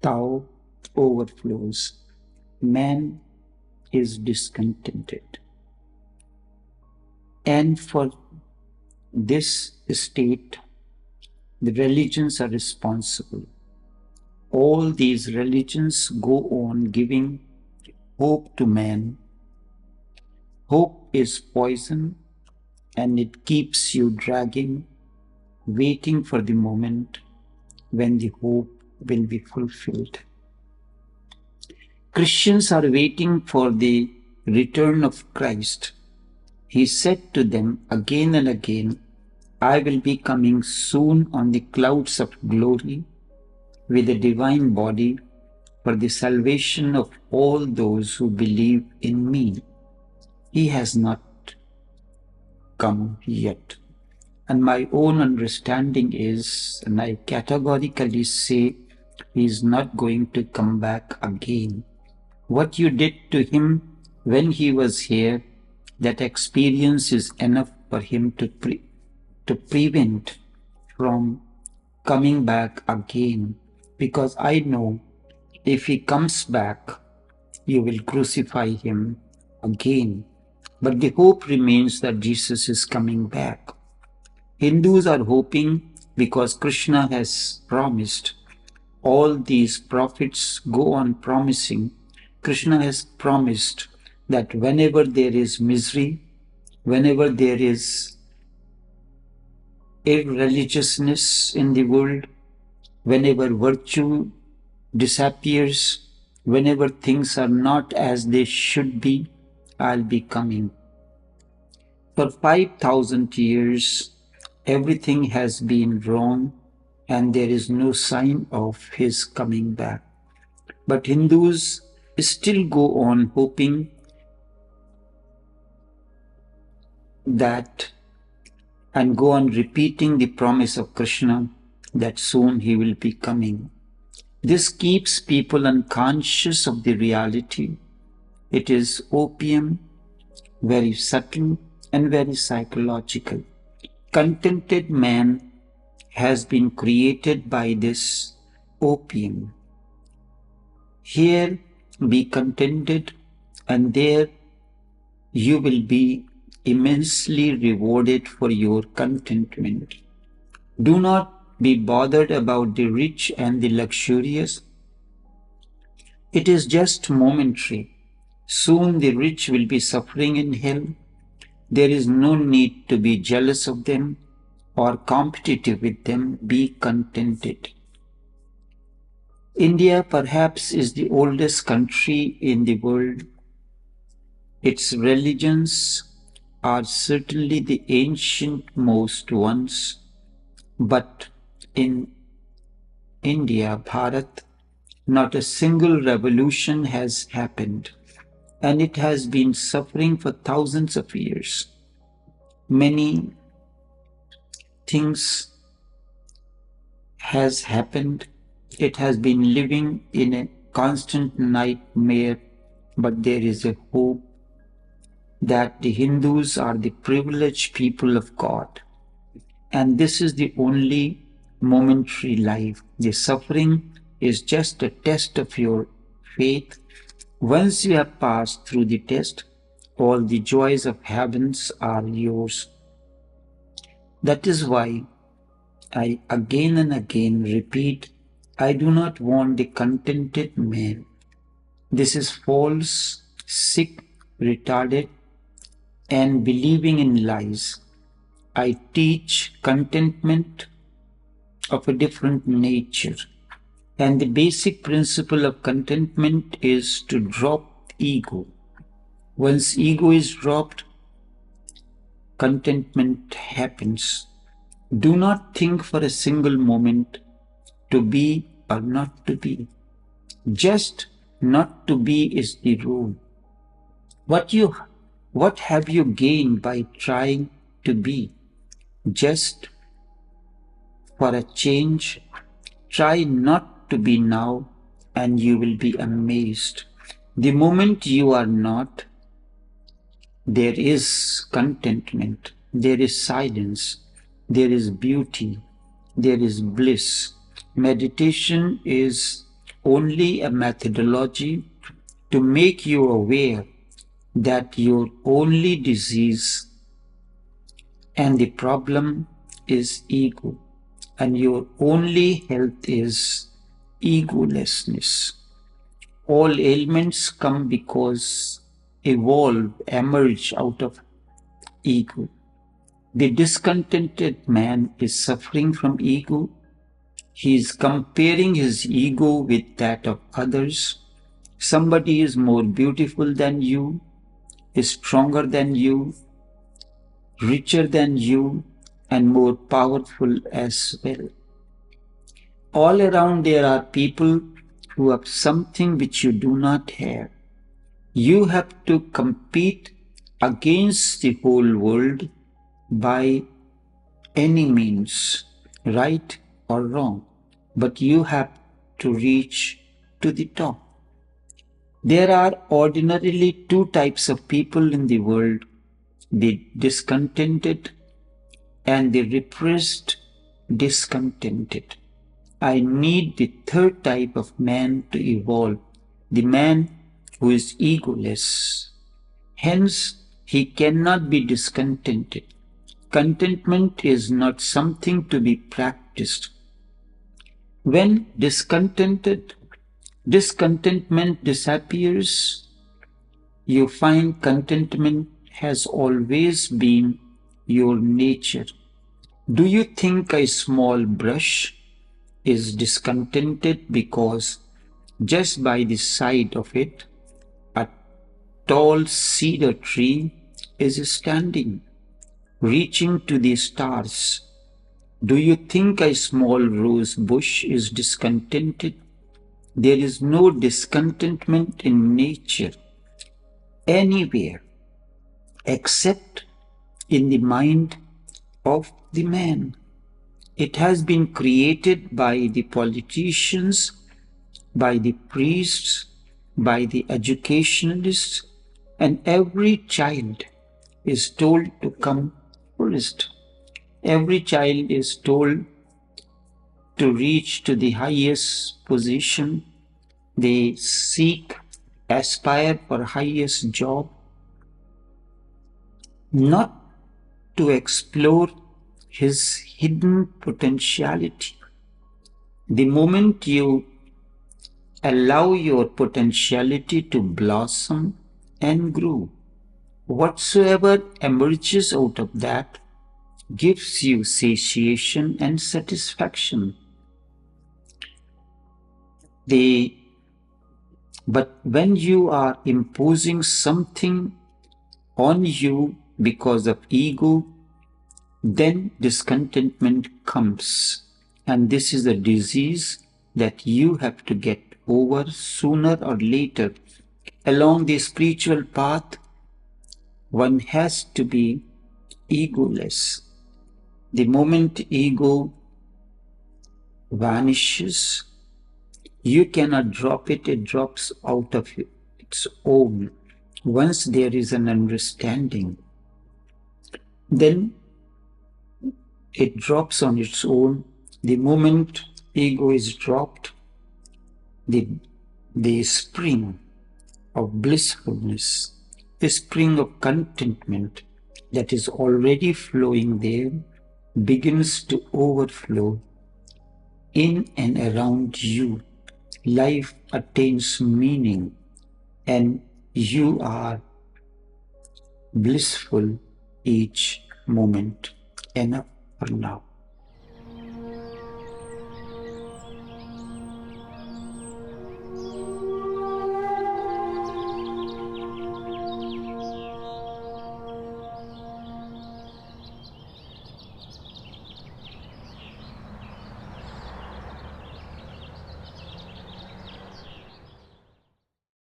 Tao overflows. Man is discontented. And for this state, the religions are responsible. All these religions go on giving hope to man. Hope is poison, and it keeps you dragging, waiting for the moment when the hope will be fulfilled. Christians are waiting for the return of Christ. He said to them again and again, I will be coming soon on the clouds of glory with a divine body for the salvation of all those who believe in me. He has not come yet. And my own understanding is, and I categorically say, he is not going to come back again. What you did to him when he was here, that experience is enough for him to prevent from coming back again. Because I know if he comes back, you will crucify him again. But the hope remains that Jesus is coming back. Hindus are hoping because Krishna has promised. All these prophets go on promising. Krishna has promised that whenever there is misery, whenever there is irreligiousness in the world, whenever virtue disappears, whenever things are not as they should be, I'll be coming. For 5,000 years, everything has been wrong and there is no sign of his coming back. But Hindus still go on hoping that and go on repeating the promise of Krishna that soon he will be coming. This keeps people unconscious of the reality. It is opium, very subtle and very psychological. Contented man has been created by this opium. Here be contented, and there you will be immensely rewarded for your contentment. Do not be bothered about the rich and the luxurious. It is just momentary. Soon the rich will be suffering in hell. There is no need to be jealous of them or competitive with them. Be contented. India perhaps is the oldest country in the world. Its religions are certainly the ancient-most ones, but in India, Bharat, not a single revolution has happened, and it has been suffering for thousands of years. Many things has happened. It has been living in a constant nightmare, but there is a hope that the Hindus are the privileged people of God. And this is the only momentary life. The suffering is just a test of your faith. Once you have passed through the test, all the joys of heavens are yours. That is why I again and again repeat, I do not want the contented man. This is false, sick, retarded, and believing in lies. I teach contentment of a different nature. And the basic principle of contentment is to drop ego. Once ego is dropped, contentment happens. Do not think for a single moment to be or not to be. Just not to be is the rule. What have you gained by trying to be? Just for a change, try not to be now and you will be amazed. The moment you are not, there is contentment, there is silence, there is beauty, there is bliss. Meditation is only a methodology to make you aware that your only disease and the problem is ego, and your only health is egolessness. All ailments come because emerge out of ego. The discontented man is suffering from ego. He is comparing his ego with that of others. Somebody is more beautiful than you, is stronger than you, richer than you, and more powerful as well. All around there are people who have something which you do not have. You have to compete against the whole world by any means, right or wrong, but you have to reach to the top. There are ordinarily two types of people in the world: the discontented and the repressed discontented. I need the third type of man to evolve, the man who is egoless. Hence, he cannot be discontented. Contentment is not something to be practiced. When discontentment disappears, you find contentment has always been your nature. Do you think a small brush is discontented because just by the side of it, a tall cedar tree is standing, reaching to the stars? Do you think a small rose bush is discontented? There is no discontentment in nature anywhere except in the mind of the man. It has been created by the politicians, by the priests, by the educationalists, and every child is told to come first. Every child is told to reach to the highest position. They aspire for highest job, not to explore his hidden potentiality. The moment you allow your potentiality to blossom and grow, whatsoever emerges out of that gives you satiation and satisfaction. But when you are imposing something on you because of ego, then discontentment comes. And this is a disease that you have to get over sooner or later. Along the spiritual path, one has to be egoless. The moment ego vanishes, you cannot drop it, it drops out of its own. Once there is an understanding, then it drops on its own. The moment ego is dropped, the spring of blissfulness, the spring of contentment that is already flowing there begins to overflow in and around you. Life attains meaning and you are blissful each moment. Enough for now.